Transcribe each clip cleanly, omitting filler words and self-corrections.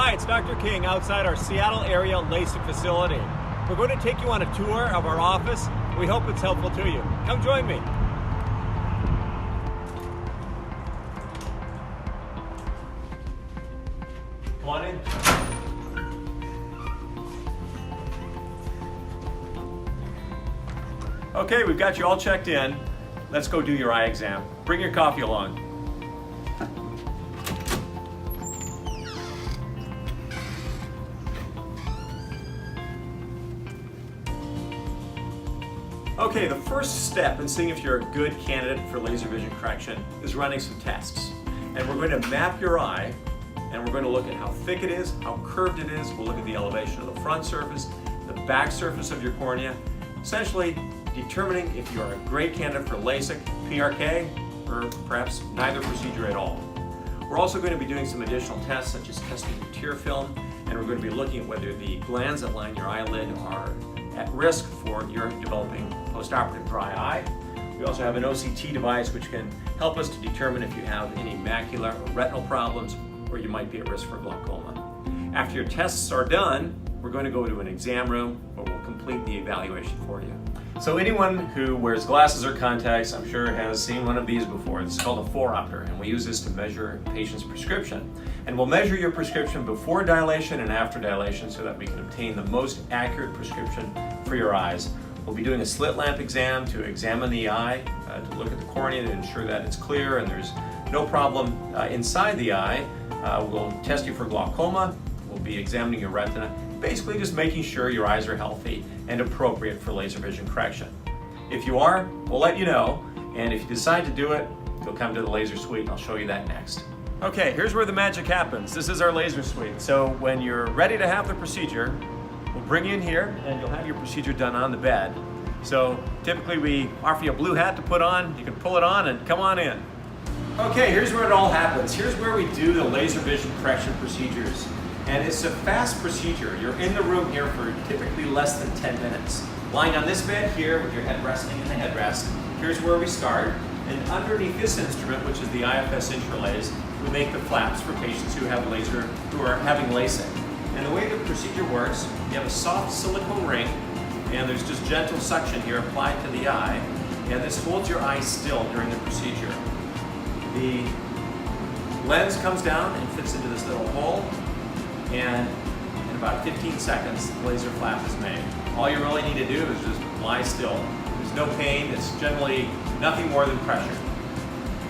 Hi, it's Dr. King outside our Seattle area LASIK facility. We're going to take you on a tour of our office. We hope it's helpful to you. Come join me. Come on in. Okay, we've got you all checked in. Let's go do your eye exam. Bring your coffee along. Okay, the first step in seeing if you're a good candidate for laser vision correction is running some tests. And we're going to map your eye, and we're going to look at how thick it is, how curved it is. We'll look at the elevation of the front surface, the back surface of your cornea, essentially determining if you are a great candidate for LASIK, PRK, or perhaps neither procedure at all. We're also going to be doing some additional tests, such as testing your tear film, and we're going to be looking at whether the glands that line your eyelid are at risk for your developing postoperative dry eye. We also have an OCT device which can help us to determine if you have any macular or retinal problems or you might be at risk for glaucoma. After your tests are done, we're going to go to an exam room where we'll complete the evaluation for you. So anyone who wears glasses or contacts, I'm sure, has seen one of these before. This is called a phoropter, and we use this to measure a patient's prescription. And we'll measure your prescription before dilation and after dilation so that we can obtain the most accurate prescription for your eyes. We'll be doing a slit lamp exam to examine the eye, to look at the cornea to ensure that it's clear and there's no problem inside the eye. We'll test you for glaucoma. We'll be examining your retina, basically just making sure your eyes are healthy and appropriate for laser vision correction. If you are, we'll let you know, and if you decide to do it, you'll come to the laser suite and I'll show you that next. Okay, here's where the magic happens. This is our laser suite. So when you're ready to have the procedure, we'll bring you in here and you'll have your procedure done on the bed. So typically we offer you a blue hat to put on. You can pull it on and come on in. Okay, here's where it all happens. Here's where we do the laser vision correction procedures. And it's a fast procedure. You're in the room here for typically less than 10 minutes. Lying on this bed here with your head resting in the headrest, here's where we start. And underneath this instrument, which is the IFS Intralaser, we make the flaps for patients who have who are having LASIK. And the way the procedure works, you have a soft silicone ring, and there's just gentle suction here applied to the eye, and this holds your eye still during the procedure. The lens comes down and fits into this little hole, and in about 15 seconds, the laser flap is made. All you really need to do is just lie still. There's no pain, it's generally nothing more than pressure.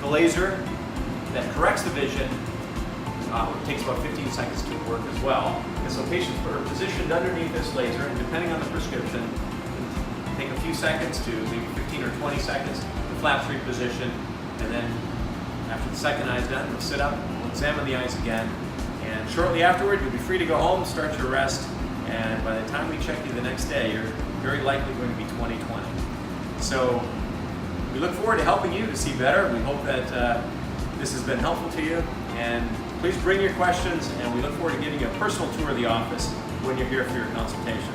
The laser that corrects the vision takes about 15 seconds to work as well. And so patients are positioned underneath this laser, and depending on the prescription, it can take a few seconds to maybe 15 or 20 seconds. The flap's repositioned, and then after the second eye is done, we'll sit up, we'll examine the eyes again, and shortly afterward, you'll be free to go home, start your rest, and by the time we check you the next day, you're very likely going to be 20/20. So we look forward to helping you to see better. We hope that this has been helpful to you, and please bring your questions, and we look forward to giving you a personal tour of the office when you're here for your consultation.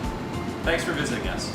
Thanks for visiting us.